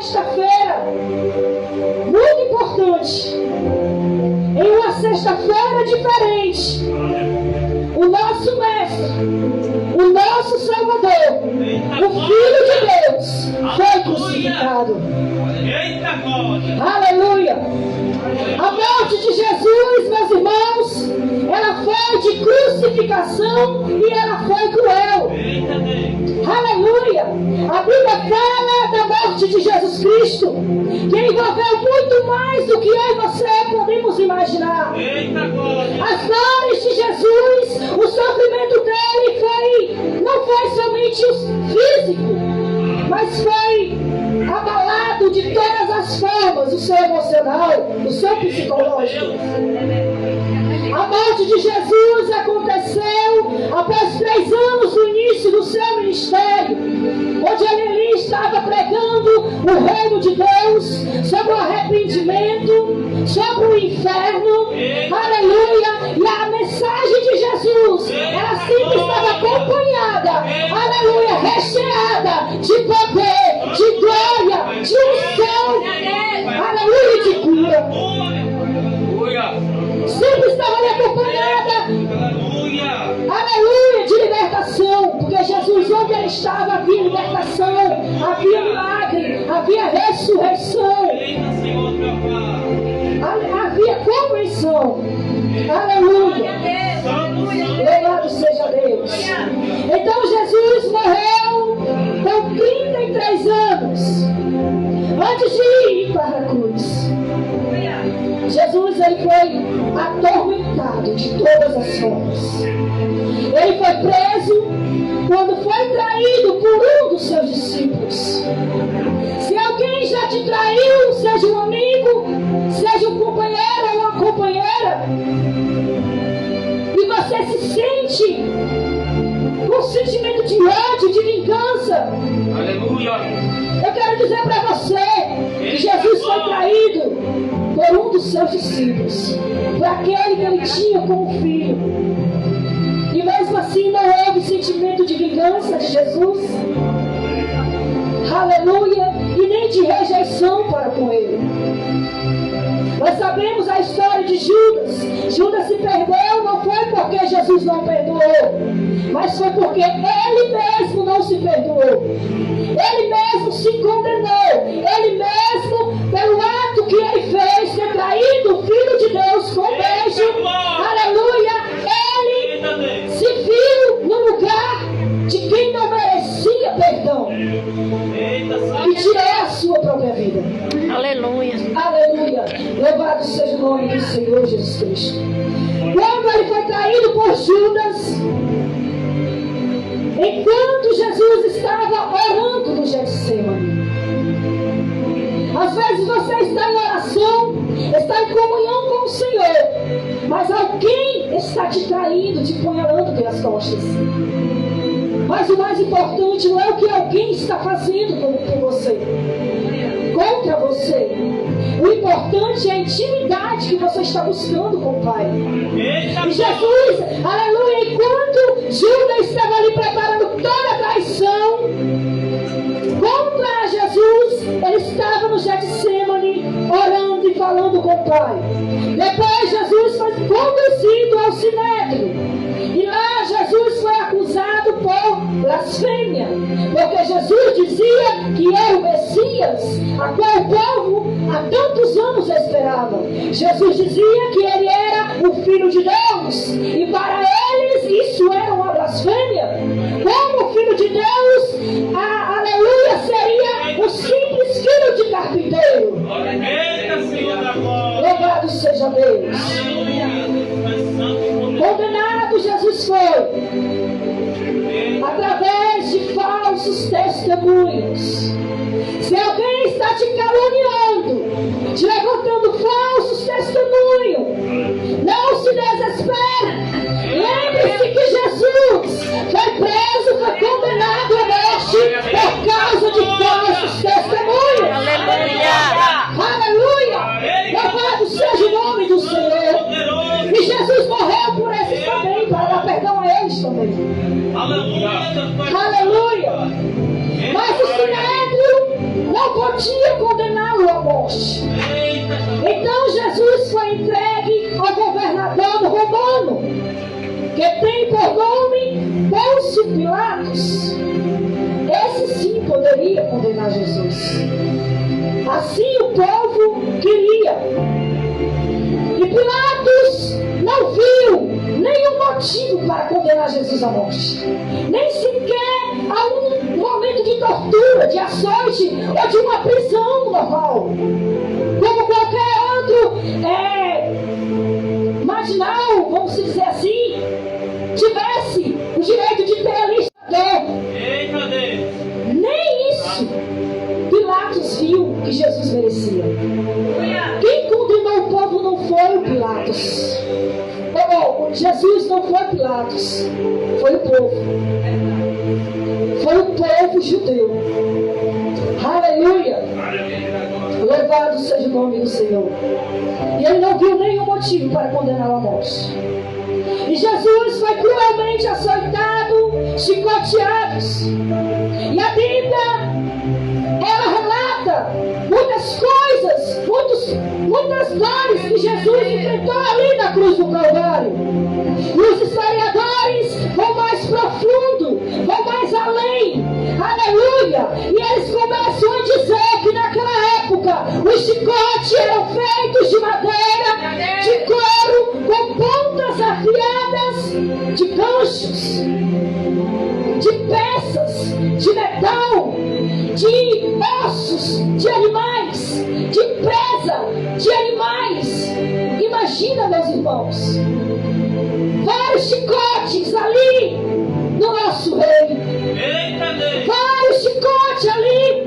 sexta-feira muito importante, em uma sexta-feira diferente, o nosso Mestre, o nosso Salvador, o Filho de Deus, foi crucificado. Aleluia! A morte de Jesus, meus irmãos, ela foi de crucificação e ela foi cruel. Aleluia! A Bíblia fala da morte de Jesus Cristo, que envolveu muito mais do que eu e você podemos imaginar. As dores de Jesus, o sofrimento dele não foi somente o físico, mas foi abalado de todas as formas, o seu emocional, o seu psicológico. A morte de Jesus aconteceu após 3 anos do início do seu ministério, onde ele ali estava pregando o reino de Deus, sobre o arrependimento, sobre o inferno. Aleluia! E a mensagem de Jesus, ela sempre estava acompanhada, aleluia, recheada de poder, de glória, de unção, aleluia, de cura. Sempre estava ali acompanhada, aleluia, de libertação, porque Jesus, onde ele estava, havia libertação, havia milagre, havia ressurreição, havia convenção. Aleluia, louvado seja Deus. Então Jesus morreu com 33 anos antes de ir para a cruz. Jesus, ele foi atormentado de todas as formas. Ele foi preso quando foi traído por um dos seus discípulos. Se alguém já te traiu, seja um amigo, seja um companheiro ou uma companheira, e você se sente com um sentimento de ódio, de vingança, aleluia, eu quero dizer para você que Jesus foi traído por um dos seus discípulos, por aquele que ele tinha como filho. E mesmo assim não houve sentimento de vingança de Jesus, aleluia, e nem de rejeição para com ele. Nós sabemos a história de Judas. Judas se perdeu, não foi porque Jesus não perdoou, mas foi porque ele mesmo não se perdoou. Ele mesmo se condenou. Ele mesmo, pelo ato que ele fez, ter traído o Filho de Deus com beijo, aleluia, ele se viu no lugar de quem não merecia perdão e tirou a sua própria vida. Aleluia. Aleluia. Louvado seja o nome do Senhor Jesus Cristo. Quando ele foi traído por Judas, enquanto Jesus estava orando no Getsemane. Às vezes você está em oração, está em comunhão com o Senhor, mas alguém está te traindo, te apunhalando pelas costas. Mas o mais importante não é o que alguém está fazendo por você, contra você. O importante é a intimidade que você está buscando com o Pai. E Jesus, aleluia, enquanto Judas estava ali preparando toda a traição contra Jesus, ele estava no Getsemane orando e falando com o Pai. Depois Jesus foi conduzido ao Sinédrio. E lá Jesus foi acusado por blasfêmia, porque Jesus dizia que era o Messias, a qual o povo há tantos anos esperava. Jesus dizia que ele era o Filho de Deus, e para eles isso era uma blasfêmia. Como o Filho de Deus, aleluia, seria o simples filho de carpinteiro. Louvado seja Deus. Condenado Jesus foi através de falsos testemunhos. Se alguém está te caluniando, te levantando falsos testemunhos, não se desespere. Lembre-se que Jesus foi preso, foi condenado à morte por causa de falsos testemunhos. Aleluia. Aleluia. Louvado seja o nome do Senhor. podia condená-lo à morte. Então Jesus foi entregue ao governador romano, que tem por nome Pôncio Pilatos. Esse sim poderia condenar Jesus. Assim o povo queria. E Pilatos não viu nenhum motivo para condenar Jesus à morte. Nem sequer a um momento de tortura, de açoite ou de uma prisão normal. Como qualquer outro marginal, vamos dizer assim, tivesse o direito de ter ali. Nem isso Pilatos viu que Jesus merecia. Quem condenou o povo não foi o Pilatos. Jesus não foi Pilatos, foi o povo. Foi o povo judeu. Aleluia! Louvado seja o nome do Senhor. E ele não viu nenhum motivo para condená-lo à morte. E Jesus foi cruelmente açoitado, chicoteado. E a Bíblia, ela relata muitas coisas, muitas dores que Jesus enfrentou ali na cruz do Calvário. E os historiadores vão mais profundo, vão mais além. Aleluia! E eles começam a dizer que naquela época os chicotes eram feitos de madeira, de couro, com pontas afiadas, de ganchos, de peças, de metal, de ossos, de animais, de presa, de animais. Imagina, meus irmãos, vários chicotes ali no nosso reino, vários chicotes ali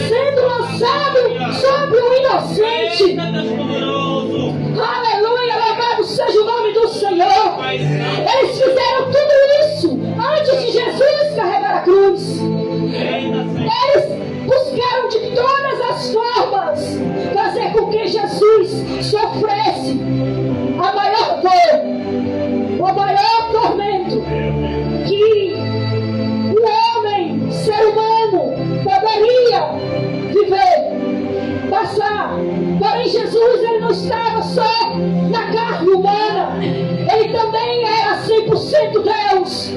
sendo lançados sobre o inocente. Aleluia, louvado seja o nome do Senhor. Eles fizeram tudo isso antes de Jesus carregar a cruz. Eles buscaram de todas as formas fazer com que Jesus sofresse a maior dor, o maior tormento que o homem, ser humano, poderia viver, passar. Porém, Jesus, ele não estava só na carne humana, ele também era 100% Deus,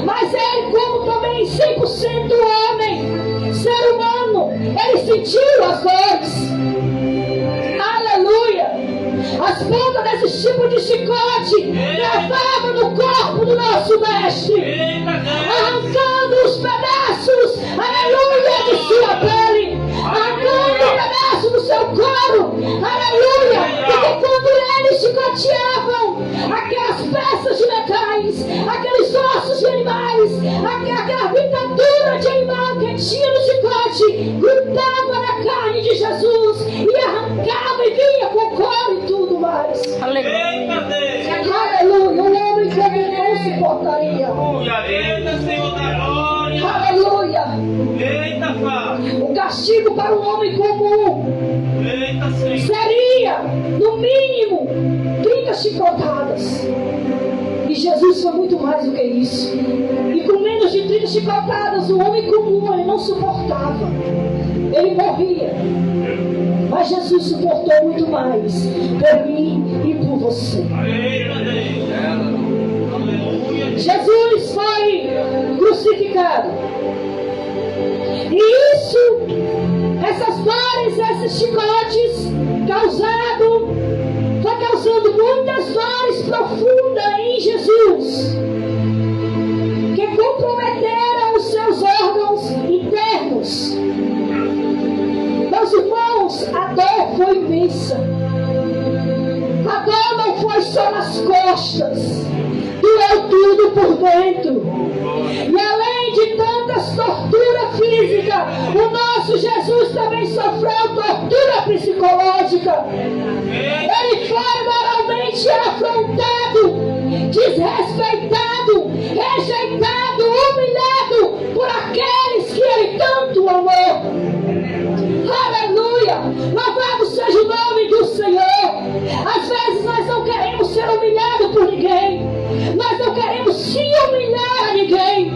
mas ele, como também 100% homem, ser humano, ele sentiu as dores. Aleluia! As pontas desse tipo de chicote gravavam no corpo do nosso mestre, arrancando os pedaços, aleluia, de sua pele, arrancando um pedaço do seu couro, aleluia, porque quando eles chicoteavam aquelas peças de metais, aqueles ossos de animais, aquela vitadura de animal que tinha no chicote, grudava na carne de Jesus e arrancava e vinha com couro e tudo mais. Aleluia! Aleluia! Um homem comum não se portaria. Aleluia! O castigo para um homem comum seria, no mínimo, 30 chicotadas. E Jesus foi muito mais do que isso. E com menos de 30 chicotadas, o homem comum, ele não suportava. Ele morria. Mas Jesus suportou muito mais por mim e por você. Jesus foi crucificado. E isso, essas dores, esses chicotes foi causando muitas dores profundas em Jesus, que comprometeram os seus órgãos internos. Meus irmãos, a dor foi imensa. A dor não foi só nas costas, doeu tudo por dentro. E além de tantas torturas físicas, o nosso Jesus também sofreu tortura psicológica. Ele foi moralmente afrontado, desrespeitado, rejeitado, humilhado por aqueles que ele tanto amou. Aleluia! Louvado seja o nome do Senhor. Às vezes nós não queremos ser humilhados por ninguém. Nós não queremos se humilhar a ninguém.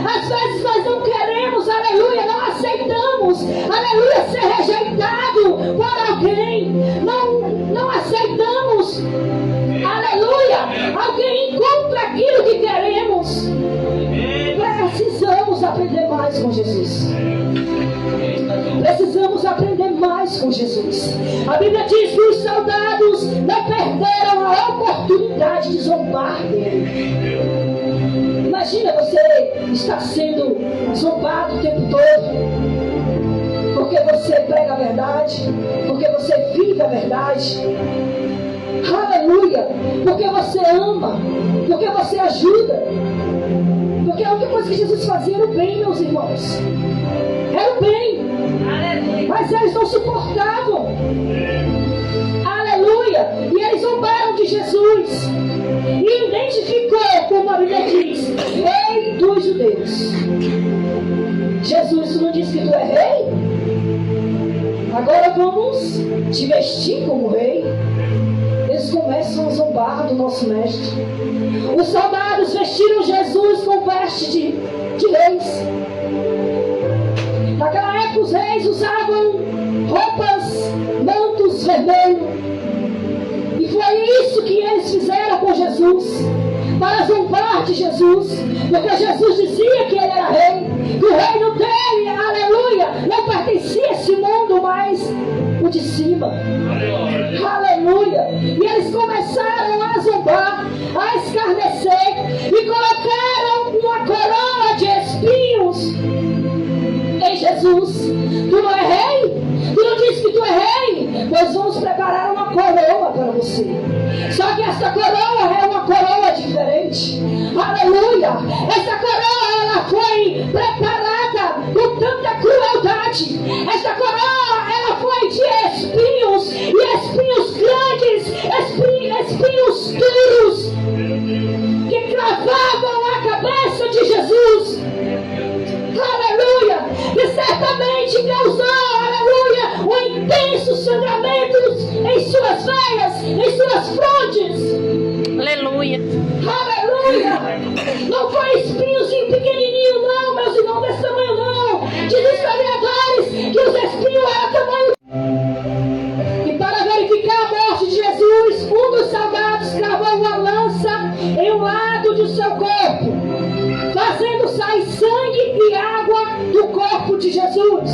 Às vezes nós não queremos, aleluia, não aceitamos, aleluia, aleluia, ser rejeitado por alguém. Não aceitamos, aleluia, alguém encontra aquilo que queremos. Precisamos aprender mais com Jesus. Precisamos aprender mais com Jesus. A Bíblia diz que os soldados não perderam a oportunidade de zombar dele. Imagina você estar sendo zombado o tempo todo, porque você prega a verdade, porque você vive a verdade. Aleluia! Porque você ama, porque você ajuda. Porque a única coisa que Jesus fazia era o bem, meus irmãos. Era o bem. Mas eles não suportavam. Aleluia! E eles zombaram de Jesus. E identificou, como a Bíblia diz, Rei dos Judeus. Jesus, tu não disse que tu é rei? Agora vamos te vestir como rei. Eles começam a zombar do nosso mestre. Os soldados vestiram Jesus com veste de reis. Naquela época os reis usavam roupas, mantos vermelhos. E foi isso que eles fizeram com Jesus, para zombar de Jesus, porque Jesus dizia que ele era rei, que o reino dele, aleluia, não pertencia a esse mundo, mas o de cima. Aleluia. E eles começaram a zombar, a escarnecer, e colocaram uma coroa de espinhos em Jesus. Tu não é rei? Tu não disse que tu é rei? Nós vamos preparar uma coroa para você. Só que essa coroa é uma coroa diferente. Aleluia. Essa coroa, ela foi preparada com tanta crueldade. Essa coroa, ela foi de espinhos, e espinhos grandes, espinhos duros, que cravavam a cabeça de Jesus. Aleluia. E certamente causou, aleluia, um intenso sangramento em suas veias, em suas frontes. Aleluia. Aleluia. Não foi espinhozinho pequenininho não, meus irmãos, desse tamanho não. Diz os historiadores que os espinhos eram tamanho. E para verificar a morte de Jesus, um dos soldados cravou uma lança em um lado de seu corpo, fazendo sair sangue e água do corpo de Jesus.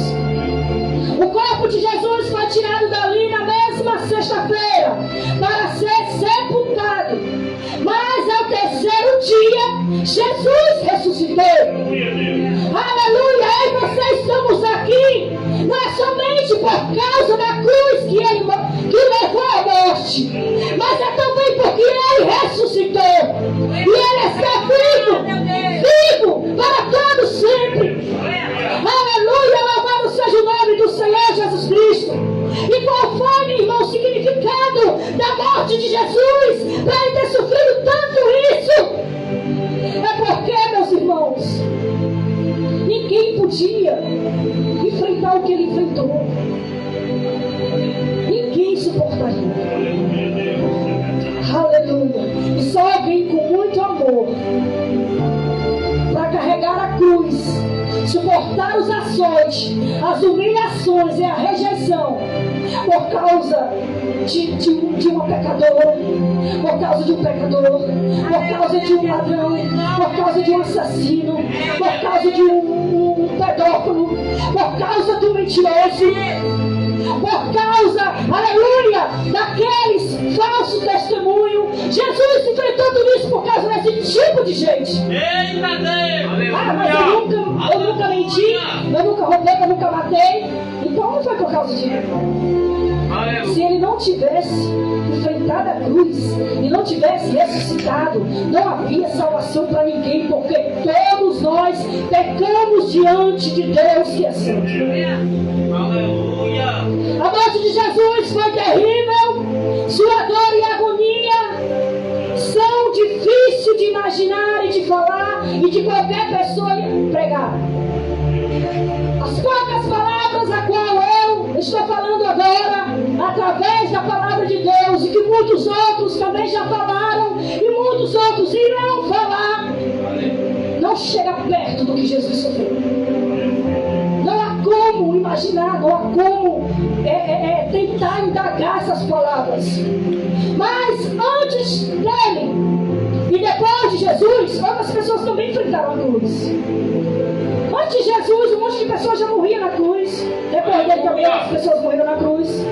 O corpo de Jesus foi tirado dali na mesma sexta-feira para ser sepultado. Mas ao terceiro dia, Jesus ressuscitou. Aleluia! Eu e você estamos aqui, não é somente por causa da cruz que ele levou à morte, mas é também porque ele ressuscitou. E ele está vivo para todo sempre. Aleluia, louvado seja o nome do Senhor Jesus Cristo. E qual foi, irmão, o significado da morte de Jesus, para ele ter sofrido tanto isso? É porque, meus irmãos, ninguém podia enfrentar o que ele enfrentou. Ninguém suportaria. Aleluia. E só alguém com muito amor para carregar a cruz, suportar os açoites, as humilhações e a rejeição por causa de uma pecadora, por causa de um pecador, por causa de um ladrão, por causa de um assassino, por causa de um pedófilo, por causa do mentiroso, por causa, aleluia, daqueles falsos testemunhos. Jesus enfrentou tudo isso por causa desse tipo de gente. Eita Deus! Ah, mas eu nunca menti, eu nunca roubei, eu nunca matei. Então não foi por causa de mim. Se ele não tivesse enfrentado a cruz e não tivesse ressuscitado, não havia salvação para ninguém, porque todos nós pecamos diante de Deus que é santo. Aleluia! A morte de Jesus foi terrível. Sua dor e agonia são difíceis de imaginar e de falar e de qualquer pessoa pregar. As poucas palavras a qual eu estou falando agora, através da palavra de Deus, e que muitos outros também já falaram e muitos outros irão falar, não chega perto do que Jesus sofreu. Não há como imaginar imaginar, não há como tentar indagar essas palavras. Mas antes dele e depois de Jesus, outras pessoas também enfrentaram a cruz. Antes de Jesus, um monte de pessoas já morriam na cruz. Depois dele também outras pessoas morreram na cruz.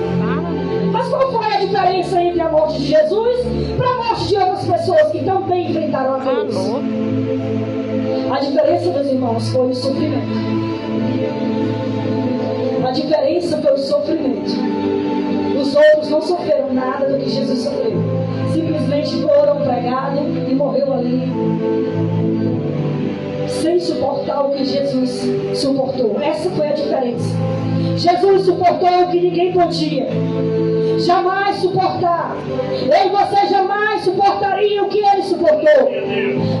Mas qual foi a diferença entre a morte de Jesus para a morte de outras pessoas que também enfrentaram a cruz? A diferença, meus irmãos, foi o sofrimento. A diferença foi o sofrimento. Os outros não sofreram nada do que Jesus sofreu. Simplesmente foram pregados e morreu ali, sem suportar o que Jesus suportou. Essa foi a diferença. Jesus suportou o que ninguém podia jamais suportar. Eu e você jamais suportaria o que ele suportou.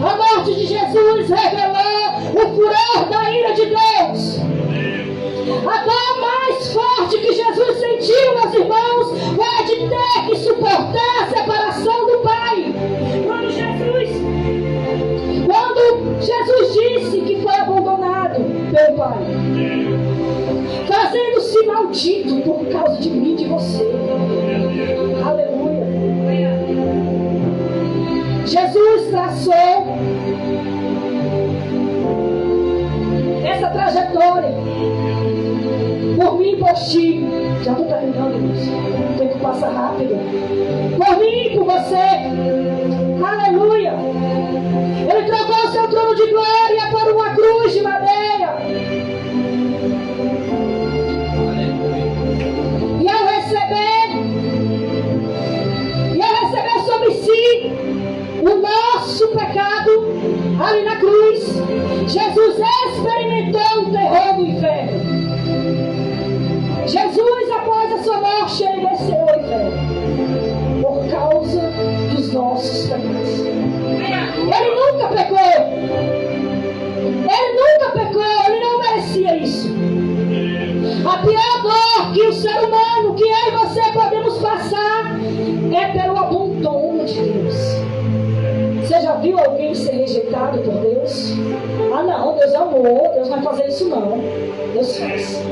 A morte de Jesus revelou o furor da ira de Deus. A dor mais forte que Jesus sentiu, meus irmãos, foi a de ter que suportar a separação do Pai. Quando Jesus disse que foi abandonado pelo Pai, fazendo-se maldito por causa de mim e de você. Aleluia. Jesus traçou essa trajetória por mim e por ti. Já estou terminando, irmãos. O tempo passa rápido. Por mim e por você. Aleluia. Ele trocou o seu trono de glória por uma cruz de madeira. E ao receber sobre si o nosso pecado ali na cruz, Jesus experimentou o terror do inferno. Jesus, após a sua morte, ele desceu ao inferno por causa dos nossos pecados. Ele nunca pecou. Ele não merecia isso. A pior dor que o ser humano, que eu e você podemos passar, é pelo abandono de Deus. Você já viu alguém ser rejeitado por Deus? Ah não, Deus é amor, Deus não vai fazer isso não. Deus faz.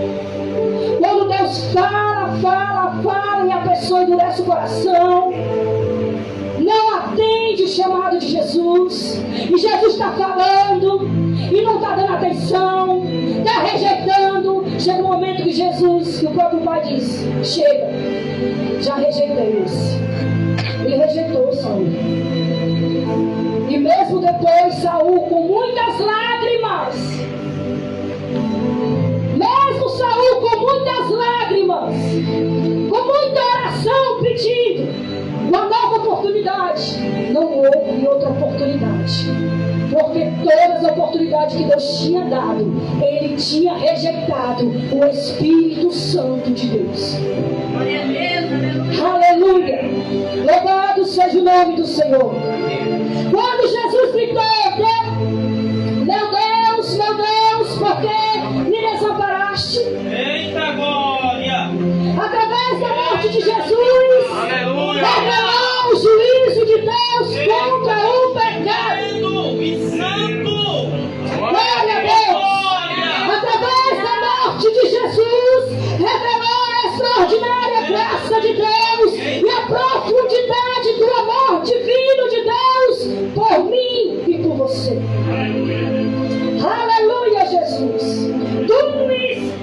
Quando Deus fala e a pessoa endurece o coração, não atende o chamado de Jesus, e Jesus está falando e não está dando atenção, está rejeitando. Chega um momento que Jesus, que o próprio Pai diz: chega, já rejeitei esse. Ele rejeitou Saul. E mesmo depois, Saul, com muitas lágrimas, com muita oração pedindo uma nova oportunidade, não houve outra oportunidade, porque todas as oportunidades que Deus tinha dado, ele tinha rejeitado o Espírito Santo de Deus. Aleluia! Louvado seja o nome do Senhor. Quando Jesus gritou: meu Deus, por que me desamparaste? Eita glória! Através da morte de Jesus, revelou o juízo de Deus contra o pecado. E santo! Glória a Deus! Através da morte de Jesus, revelou a extraordinária graça de Deus e a profundidade do amor divino de Deus por mim e por você. Aleluia, Jesus! Tudo isso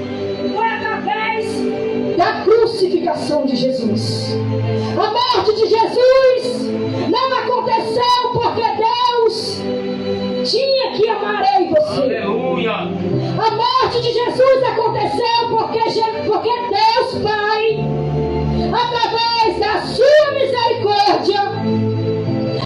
foi através da crucificação de Jesus. A morte de Jesus